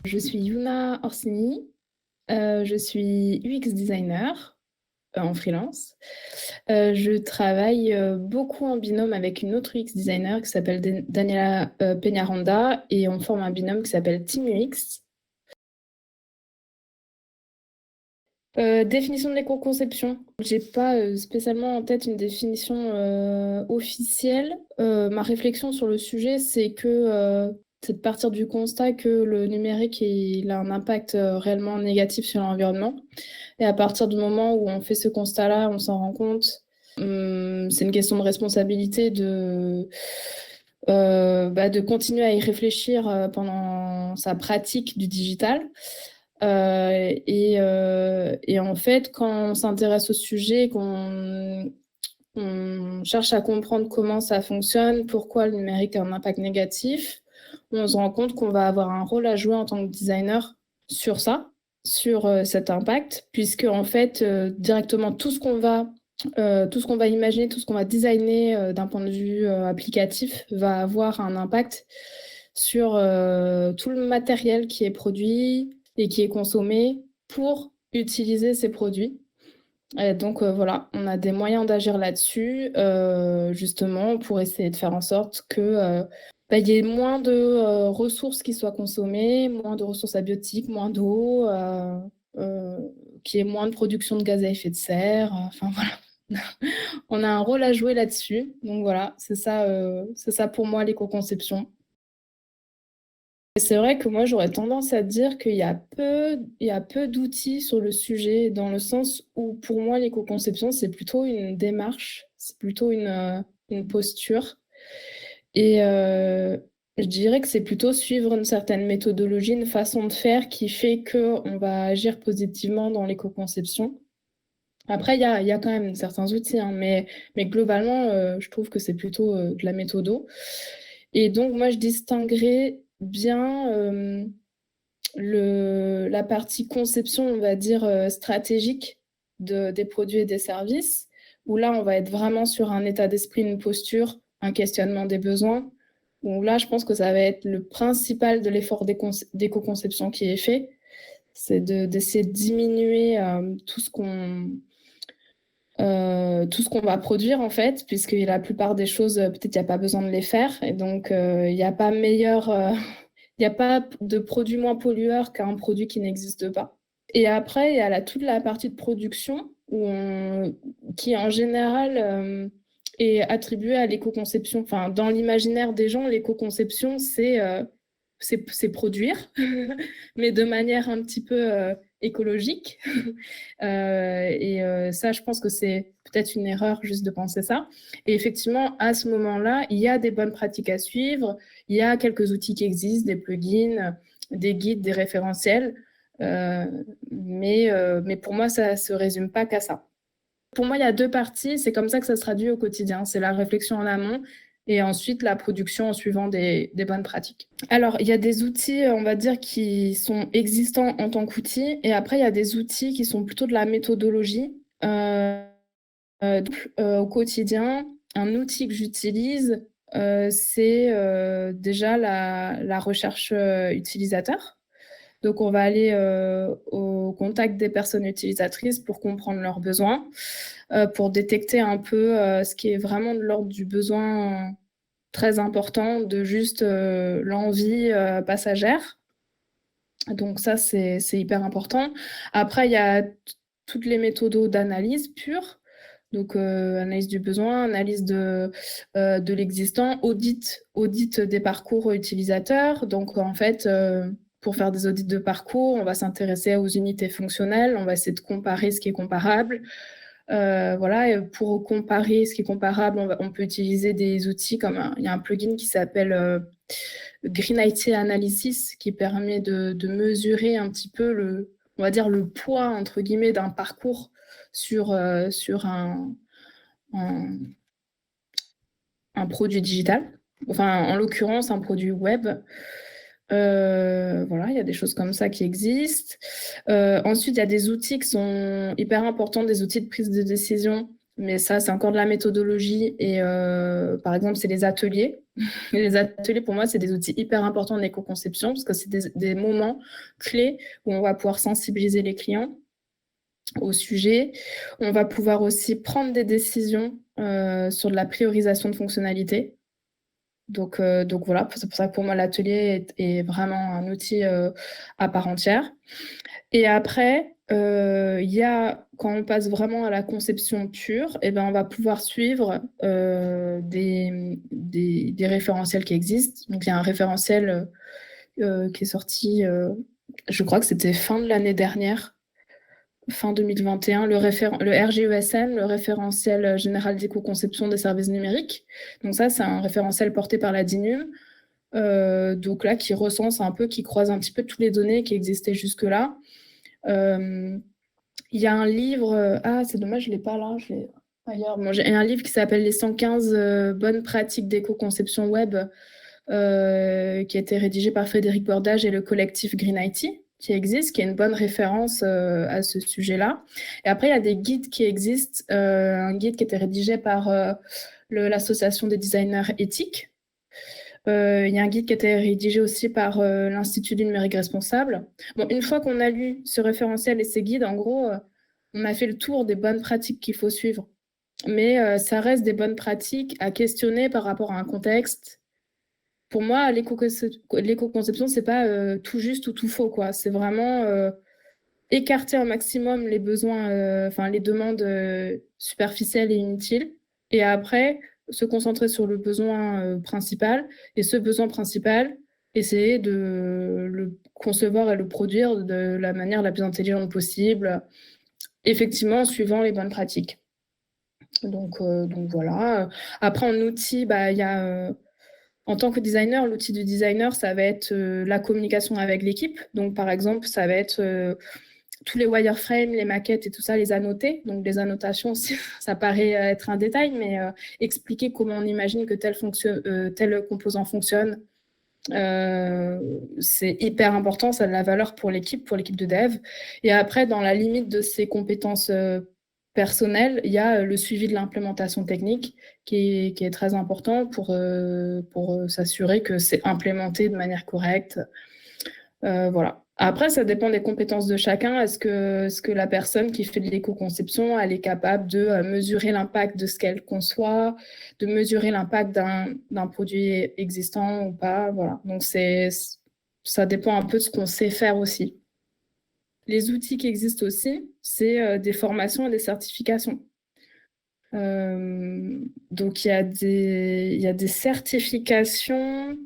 Je suis Yuna Orsini, je suis UX designer, en freelance. Je travaille, beaucoup en binôme avec une autre UX designer qui s'appelle Daniela, Peñaranda et on forme un binôme qui s'appelle Team UX. Définition de l'éco-conception. J'ai pas, spécialement en tête une définition, officielle. Ma réflexion sur le sujet, c'est de partir du constat que le numérique, il a un impact, réellement négatif sur l'environnement et à partir du moment où on fait ce constat-là, on s'en rend compte. C'est une question de responsabilité de continuer à y réfléchir, pendant sa pratique du digital. Et en fait, quand on s'intéresse au sujet, qu'on cherche à comprendre comment ça fonctionne, pourquoi le numérique a un impact négatif, on se rend compte qu'on va avoir un rôle à jouer en tant que designer sur ça, sur cet impact, puisque en fait, directement tout ce qu'on va imaginer, tout ce qu'on va designer d'un point de vue applicatif va avoir un impact sur tout le matériel qui est produit et qui est consommé pour utiliser ces produits. Et donc voilà, on a des moyens d'agir là-dessus, justement pour essayer de faire en sorte que il y ait moins de ressources qui soient consommées, moins de ressources abiotiques, moins d'eau, qu'il y ait moins de production de gaz à effet de serre. Enfin voilà, on a un rôle à jouer là-dessus. Donc voilà, c'est ça pour moi l'éco-conception. C'est vrai que moi, j'aurais tendance à dire il y a peu d'outils sur le sujet, dans le sens où, pour moi, l'éco-conception, c'est plutôt une démarche, c'est plutôt une posture. Et je dirais que c'est plutôt suivre une certaine méthodologie, une façon de faire qui fait qu'on va agir positivement dans l'éco-conception. Après, il y a quand même certains outils, hein, mais globalement, je trouve que c'est plutôt de la méthodo. Et donc, moi, je distinguerais bien la partie conception, on va dire, stratégique des produits et des services, où là, on va être vraiment sur un état d'esprit, une posture, un questionnement des besoins, où là, je pense que ça va être le principal de l'effort d'éco-conception qui est fait, c'est d'essayer de diminuer tout ce qu'on va produire en fait, puisque la plupart des choses, peut-être il n'y a pas besoin de les faire. Et donc, il n'y a pas meilleur, il n'y a pas de produit moins pollueur qu'un produit qui n'existe pas. Et après, il y a toute la partie de production qui en général est attribuée à l'éco-conception. Enfin, dans l'imaginaire des gens, l'éco-conception, c'est produire, mais de manière un petit peu écologique. Ça, je pense que c'est peut-être une erreur juste de penser ça. Et effectivement, à ce moment-là, il y a des bonnes pratiques à suivre, il y a quelques outils qui existent, des plugins, des guides, des référentiels, mais pour moi, ça ne se résume pas qu'à ça. Pour moi, il y a deux parties, c'est comme ça que ça se traduit au quotidien. C'est la réflexion en amont et ensuite la production en suivant des bonnes pratiques. Alors, il y a des outils, on va dire, qui sont existants en tant qu'outils, et après, il y a des outils qui sont plutôt de la méthodologie. Au quotidien, un outil que j'utilise, c'est déjà la recherche utilisateur. Donc, on va aller au contact des personnes utilisatrices pour comprendre leurs besoins, pour détecter un peu ce qui est vraiment de l'ordre du besoin très important, de juste l'envie passagère. Donc ça, c'est hyper important. Après, il y a toutes les méthodes d'analyse pure. Donc, analyse du besoin, analyse de l'existant, audit des parcours utilisateurs. Donc, en fait, pour faire des audits de parcours, on va s'intéresser aux unités fonctionnelles, on va essayer de comparer ce qui est comparable. Voilà, et pour comparer ce qui est comparable, on peut utiliser des outils comme il y a un plugin qui s'appelle Green IT Analysis qui permet de mesurer un petit peu on va dire le poids entre guillemets d'un parcours sur un, un produit digital, enfin en l'occurrence un produit web. Voilà, il y a des choses comme ça qui existent. Ensuite, il y a des outils qui sont hyper importants, des outils de prise de décision, mais ça, c'est encore de la méthodologie et par exemple, c'est les ateliers. Les ateliers, pour moi, c'est des outils hyper importants en éco-conception parce que c'est des moments clés où on va pouvoir sensibiliser les clients au sujet. On va pouvoir aussi prendre des décisions sur de la priorisation de fonctionnalités. Donc voilà, c'est pour ça que pour moi, l'atelier est vraiment un outil à part entière. Et après, il y a, quand on passe vraiment à la conception pure, eh ben, on va pouvoir suivre des référentiels qui existent. Donc, il y a un référentiel qui est sorti, je crois que c'était fin de l'année dernière, fin 2021, le RGESN, le référentiel général d'éco-conception des services numériques. Donc ça, c'est un référentiel porté par la DINUM, donc là, qui recense un peu, qui croise un petit peu toutes les données qui existaient jusque-là. Il y a un livre, ah, c'est dommage, je ne l'ai pas là, je l'ai ailleurs. Bon, j'ai un livre qui s'appelle Les 115 bonnes pratiques d'éco-conception web, qui a été rédigé par Frédéric Bordage et le collectif Green IT, qui existe, qui est une bonne référence à ce sujet-là. Et après, il y a des guides qui existent, un guide qui a été rédigé par l'association des designers éthiques. Il y a un guide qui a été rédigé aussi par l'Institut du numérique responsable. Bon, une fois qu'on a lu ce référentiel et ces guides, en gros, on a fait le tour des bonnes pratiques qu'il faut suivre. Mais ça reste des bonnes pratiques à questionner par rapport à un contexte. Pour moi, l'éco-conception, c'est pas tout juste ou tout faux, quoi. C'est vraiment écarter un maximum les besoins, enfin les demandes superficielles et inutiles, et après se concentrer sur le besoin principal, et ce besoin principal, essayer de le concevoir et le produire de la manière la plus intelligente possible, effectivement en suivant les bonnes pratiques. Donc voilà. Après, en outil, bah, y a, en tant que designer, l'outil du designer, ça va être la communication avec l'équipe. Donc, par exemple, ça va être tous les wireframes, les maquettes et tout ça, les annoter. Donc, les annotations, ça paraît être un détail, mais expliquer comment on imagine que tel composant fonctionne, c'est hyper important. Ça a de la valeur pour l'équipe de dev. Et après, dans la limite de ses compétences personnelles, il y a le suivi de l'implémentation technique qui est très important pour s'assurer que c'est implémenté de manière correcte. Voilà. Après, ça dépend des compétences de chacun. Est-ce que la personne qui fait de l'éco-conception, elle est capable de mesurer l'impact de ce qu'elle conçoit, de mesurer l'impact d'un produit existant ou pas, voilà. Donc, ça dépend un peu de ce qu'on sait faire aussi. Les outils qui existent aussi, c'est des formations et des certifications. Donc, il y a des certifications.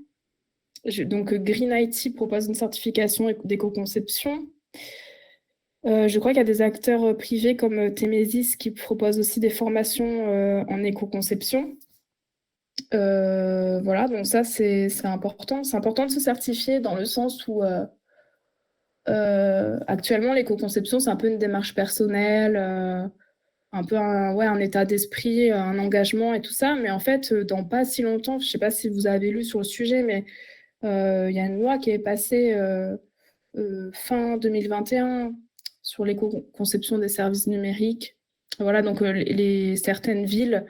Donc, Green IT propose une certification d'éco-conception. Je crois qu'il y a des acteurs privés comme Temesis qui proposent aussi des formations en éco-conception. Voilà, donc ça, c'est important. C'est important de se certifier dans le sens où actuellement, l'éco-conception, c'est un peu une démarche personnelle, un peu un état d'esprit, un engagement et tout ça. Mais en fait, dans pas si longtemps, je ne sais pas si vous avez lu sur le sujet, mais il y a une loi qui est passée fin 2021 sur l'éco-conception des services numériques. Voilà, donc certaines villes,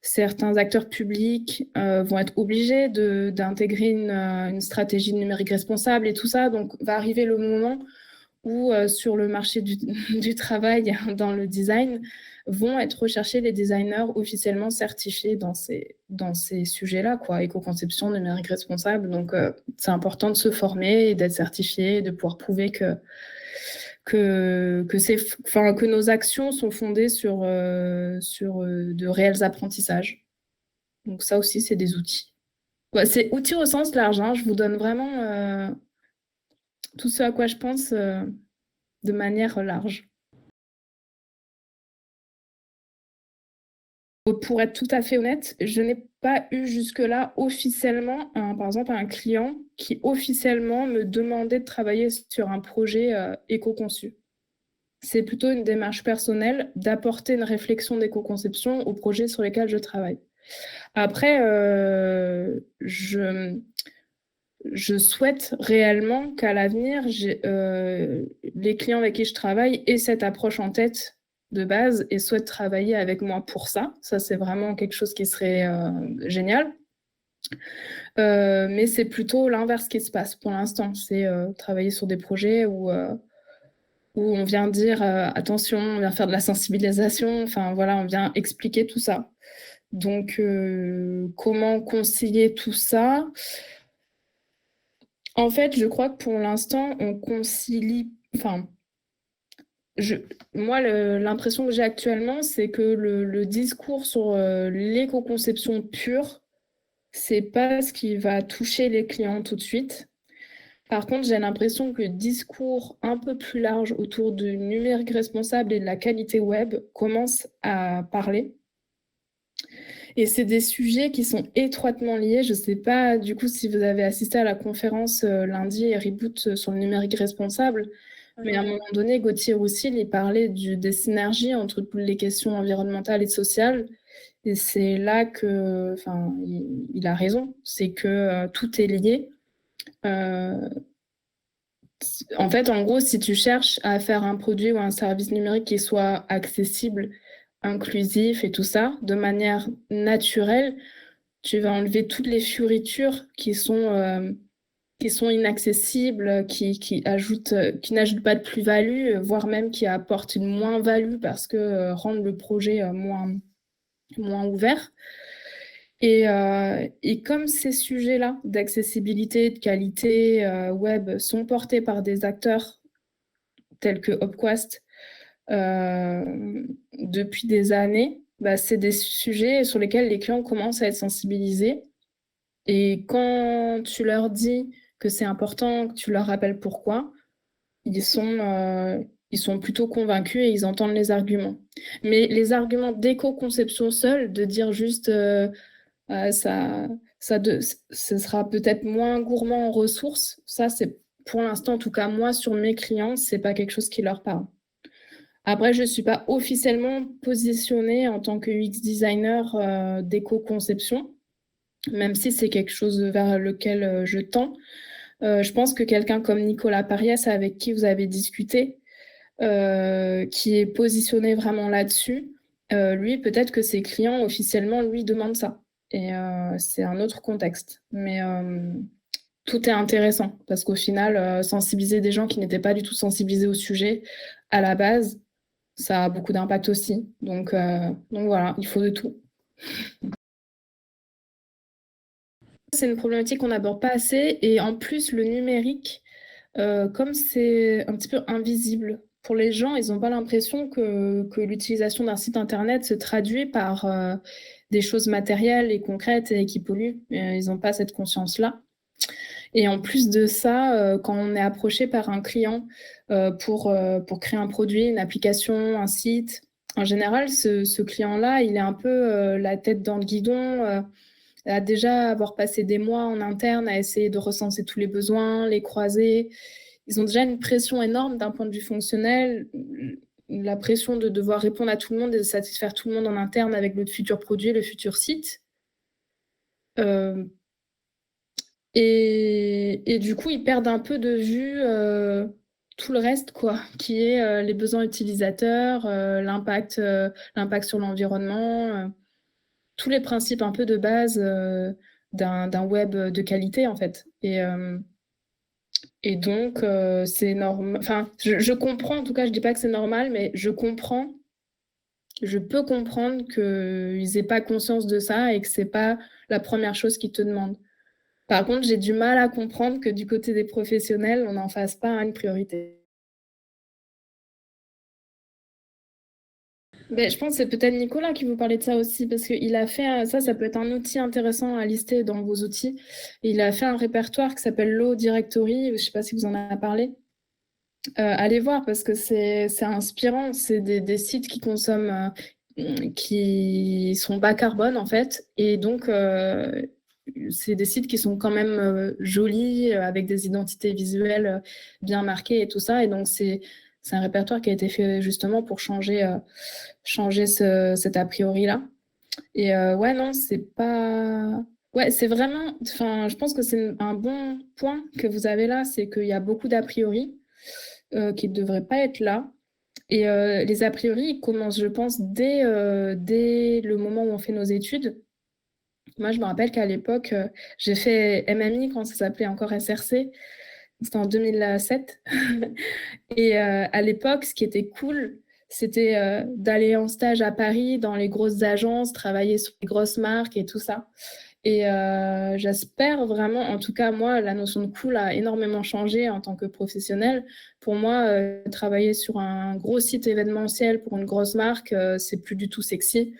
certains acteurs publics vont être obligés d'intégrer une stratégie numérique responsable et tout ça. Donc, va arriver le moment où sur le marché du travail, dans le design, vont être recherchés les designers officiellement certifiés dans ces sujets-là, quoi, éco-conception, numérique responsable. Donc, c'est important de se former et d'être certifié et de pouvoir prouver que nos actions sont fondées sur de réels apprentissages. Donc, ça aussi, c'est des outils. Ouais, c'est outils au sens large, hein. Je vous donne vraiment tout ce à quoi je pense de manière large. Pour être tout à fait honnête, je n'ai pas eu jusque-là officiellement, par exemple, un client qui officiellement me demandait de travailler sur un projet éco-conçu. C'est plutôt une démarche personnelle d'apporter une réflexion d'éco-conception aux projets sur lesquels je travaille. Après, je souhaite réellement qu'à l'avenir, les clients avec qui je travaille aient cette approche en tête de base et souhaitent travailler avec moi pour ça. Ça, c'est vraiment quelque chose qui serait génial. Mais c'est plutôt l'inverse qui se passe pour l'instant. C'est travailler sur des projets où on vient dire attention, on vient faire de la sensibilisation, enfin voilà, on vient expliquer tout ça. Donc, comment concilier tout ça? En fait, je crois que pour l'instant, on concilie. Enfin, moi, l'impression que j'ai actuellement, c'est que le discours sur l'éco-conception pure, c'est pas ce qui va toucher les clients tout de suite. Par contre, j'ai l'impression que le discours un peu plus large autour du numérique responsable et de la qualité web commence à parler. Et c'est des sujets qui sont étroitement liés. Je ne sais pas, du coup, si vous avez assisté à la conférence lundi et Reboot sur le numérique responsable, mais à un moment donné, Gauthier Roussel, il parlait des synergies entre toutes les questions environnementales et sociales. Et c'est là que, enfin, il a raison, c'est que tout est lié. En fait, en gros, si tu cherches à faire un produit ou un service numérique qui soit accessible, inclusif et tout ça, de manière naturelle, tu vas enlever toutes les fioritures qui sont inaccessibles, qui n'ajoutent pas de plus-value, voire même qui apportent une moins-value parce que rendent le projet moins ouvert. Et comme ces sujets-là d'accessibilité, de qualité web sont portés par des acteurs tels que Opquast depuis des années, bah, c'est des sujets sur lesquels les clients commencent à être sensibilisés. Et quand tu leur dis que c'est important, que tu leur rappelles pourquoi, ils sont plutôt convaincus et ils entendent les arguments. Mais les arguments d'éco-conception seuls, de dire juste ça, ce sera peut-être moins gourmand en ressources, ça c'est pour l'instant, en tout cas moi sur mes clients, c'est pas quelque chose qui leur parle. Après, je ne suis pas officiellement positionnée en tant que UX designer d'éco-conception, même si c'est quelque chose vers lequel je tends. Je pense que quelqu'un comme Nicolas Parias, avec qui vous avez discuté, qui est positionné vraiment là-dessus, lui, peut-être que ses clients, officiellement, lui demandent ça. Et c'est un autre contexte. Mais tout est intéressant, parce qu'au final, sensibiliser des gens qui n'étaient pas du tout sensibilisés au sujet à la base, ça a beaucoup d'impact aussi. Donc voilà, il faut de tout. C'est une problématique qu'on n'aborde pas assez. Et en plus, le numérique, comme c'est un petit peu invisible pour les gens, ils n'ont pas l'impression que l'utilisation d'un site internet se traduit par des choses matérielles et concrètes et qui polluent. Ils n'ont pas cette conscience-là. Et en plus de ça, quand on est approché par un client pour créer un produit, une application, un site, en général, ce client-là, il est un peu la tête dans le guidon, à déjà avoir passé des mois en interne à essayer de recenser tous les besoins, les croiser. Ils ont déjà une pression énorme d'un point de vue fonctionnel, la pression de devoir répondre à tout le monde et de satisfaire tout le monde en interne avec le futur produit, le futur site. Et du coup, ils perdent un peu de vue tout le reste, quoi, qui est les besoins utilisateurs, l'impact sur l'environnement, tous les principes un peu de base d'un web de qualité, en fait. Et donc, c'est normal. Enfin, je comprends, en tout cas, je dis pas que c'est normal, mais je peux comprendre qu'ils aient pas conscience de ça et que c'est pas la première chose qu'ils te demandent. Par contre, j'ai du mal à comprendre que du côté des professionnels, on n'en fasse pas une priorité. Je pense que c'est peut-être Nicolas qui vous parlait de ça aussi, parce qu'il a fait ça peut être un outil intéressant à lister dans vos outils. Et il a fait un répertoire qui s'appelle Low Directory, je ne sais pas si vous en avez parlé. Allez voir, parce que c'est inspirant, c'est des sites qui consomment, qui sont bas carbone en fait, et donc c'est des sites qui sont quand même jolis, avec des identités visuelles bien marquées et tout ça. Et donc, c'est un répertoire qui a été fait justement pour changer cet a priori-là. Et ouais, non, c'est pas... Ouais, c'est vraiment, enfin, je pense que c'est un bon point que vous avez là, c'est qu'il y a beaucoup d'a priori qui ne devraient pas être là. Et les a priori, ils commencent, je pense, dès le moment où on fait nos études. Moi, je me rappelle qu'à l'époque, j'ai fait MMI quand ça s'appelait encore SRC. C'était en 2007. Et à l'époque, ce qui était cool, c'était d'aller en stage à Paris, dans les grosses agences, travailler sur les grosses marques et tout ça. Et j'espère vraiment, en tout cas, moi, la notion de cool a énormément changé en tant que professionnelle. Pour moi, travailler sur un gros site événementiel pour une grosse marque, c'est plus du tout sexy.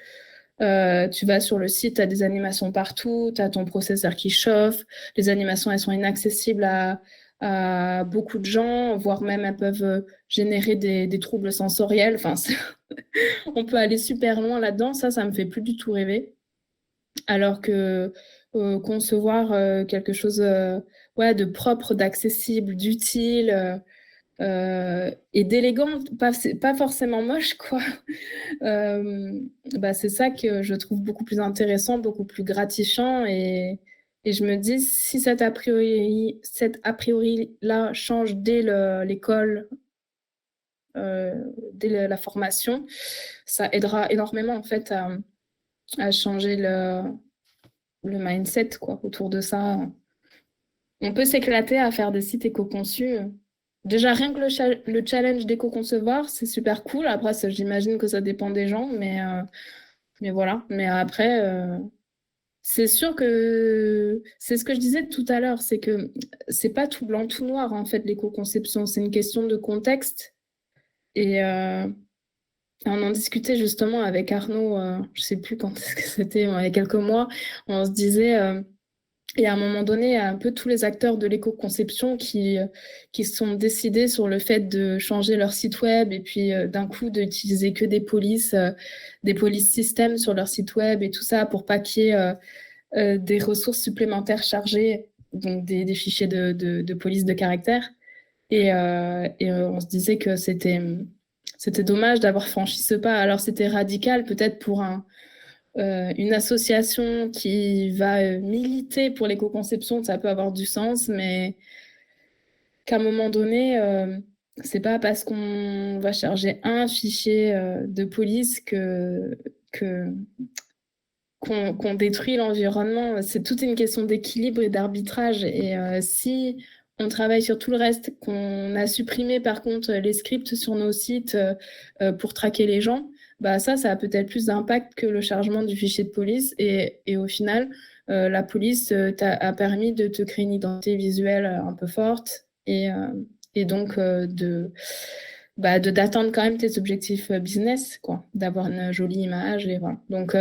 Tu vas sur le site, tu as des animations partout, tu as ton processeur qui chauffe, les animations, elles sont inaccessibles à beaucoup de gens, voire même elles peuvent générer des troubles sensoriels. Enfin, on peut aller super loin là-dedans, ça me fait plus du tout rêver. Alors que concevoir quelque chose ouais, de propre, d'accessible, d'utile et d'élégant, pas forcément moche, quoi. Bah, c'est ça que je trouve beaucoup plus intéressant, beaucoup plus gratifiant. Et je me dis, si cet a priori-là change dès l'école, dès la formation, ça aidera énormément en fait à changer le mindset quoi, autour de ça. On peut s'éclater à faire des sites éco-conçus. Déjà, rien que le challenge d'éco-concevoir, c'est super cool. Après, j'imagine que ça dépend des gens, mais voilà. Mais après, c'est sûr que c'est ce que je disais tout à l'heure, c'est que c'est pas tout blanc, tout noir, en fait, l'éco-conception. C'est une question de contexte. Et on en discutait justement avec Arnaud, je sais plus quand est-ce que c'était, il y a quelques mois. On se disait. Et à un moment donné, il y a un peu tous les acteurs de l'éco-conception qui sont décidés sur le fait de changer leur site web et puis d'un coup d'utiliser que des polices systèmes sur leur site web et tout ça pour pas qu'il y ait des ressources supplémentaires chargées, donc des fichiers de police de caractère. Et on se disait que c'était dommage d'avoir franchi ce pas. Alors c'était radical peut-être pour une association qui va militer pour l'éco-conception, ça peut avoir du sens, mais qu'à un moment donné, c'est pas parce qu'on va charger un fichier de police que qu'on détruit l'environnement. C'est toute une question d'équilibre et d'arbitrage. Et si on travaille sur tout le reste, qu'on a supprimé par contre les scripts sur nos sites pour traquer les gens, bah ça a peut-être plus d'impact que le chargement du fichier de police. Et au final, la police a permis de te créer une identité visuelle un peu forte et donc d'atteindre quand même tes objectifs business, quoi, d'avoir une jolie image et voilà. Donc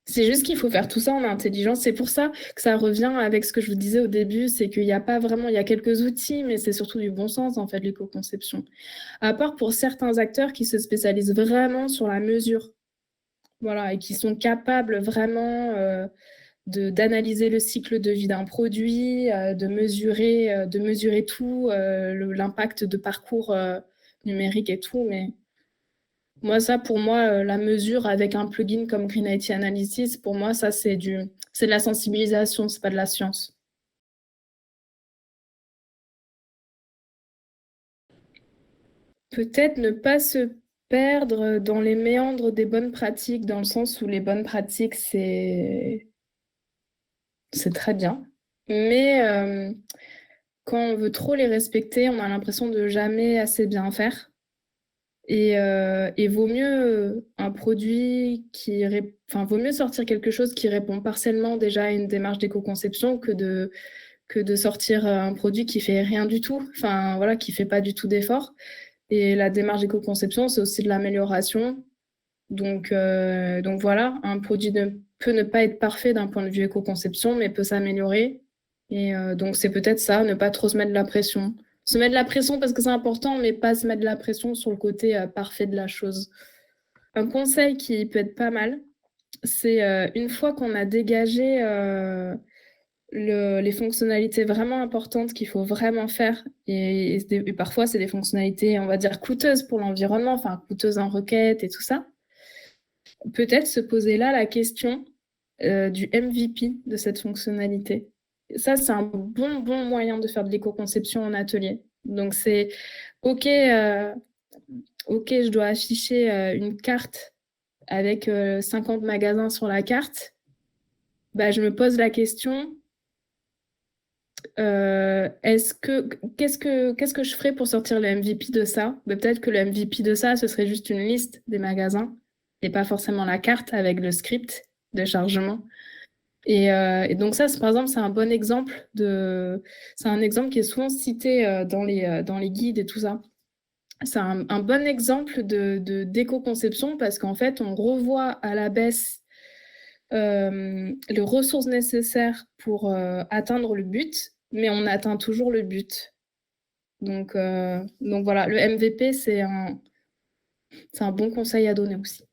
c'est juste qu'il faut faire tout ça en intelligence. C'est pour ça que ça revient avec ce que je vous disais au début, c'est qu'il n'y a pas vraiment, il y a quelques outils, mais c'est surtout du bon sens, en fait, l'éco-conception. À part pour certains acteurs qui se spécialisent vraiment sur la mesure, voilà, et qui sont capables vraiment d'analyser le cycle de vie d'un produit, de mesurer tout, l'impact de parcours numérique et tout, mais moi, ça, pour moi, la mesure avec un plugin comme Green IT Analysis, pour moi, ça, c'est de la sensibilisation, c'est pas de la science. Peut-être ne pas se perdre dans les méandres des bonnes pratiques, dans le sens où les bonnes pratiques, c'est très bien. Mais quand on veut trop les respecter, on a l'impression de jamais assez bien faire. Et vaut mieux un produit enfin, vaut mieux sortir quelque chose qui répond partiellement déjà à une démarche d'éco-conception que de sortir un produit qui fait rien du tout, enfin voilà, qui fait pas du tout d'effort. Et la démarche d'éco-conception, c'est aussi de l'amélioration. Donc voilà, un produit peut ne pas être parfait d'un point de vue éco-conception, mais peut s'améliorer. Et donc c'est peut-être ça, ne pas trop se mettre de la pression. Se mettre de la pression parce que c'est important, mais pas se mettre de la pression sur le côté parfait de la chose. Un conseil qui peut être pas mal, c'est une fois qu'on a dégagé les fonctionnalités vraiment importantes qu'il faut vraiment faire, et parfois c'est des fonctionnalités, on va dire, coûteuses pour l'environnement, enfin coûteuses en requête et tout ça, peut-être se poser là la question, du MVP de cette fonctionnalité. Ça, c'est un bon moyen de faire de l'éco-conception en atelier. Donc, c'est OK, OK, je dois afficher une carte avec 50 magasins sur la carte. Bah, je me pose la question, qu'est-ce que je ferais pour sortir le MVP de ça? Bah, peut-être que le MVP de ça, ce serait juste une liste des magasins et pas forcément la carte avec le script de chargement. Et donc ça, par exemple, c'est un bon exemple c'est un exemple qui est souvent cité dans les guides et tout ça. C'est un bon exemple d'éco-conception parce qu'en fait, on revoit à la baisse les ressources nécessaires pour atteindre le but, mais on atteint toujours le but. Donc voilà, le MVP, c'est un bon conseil à donner aussi.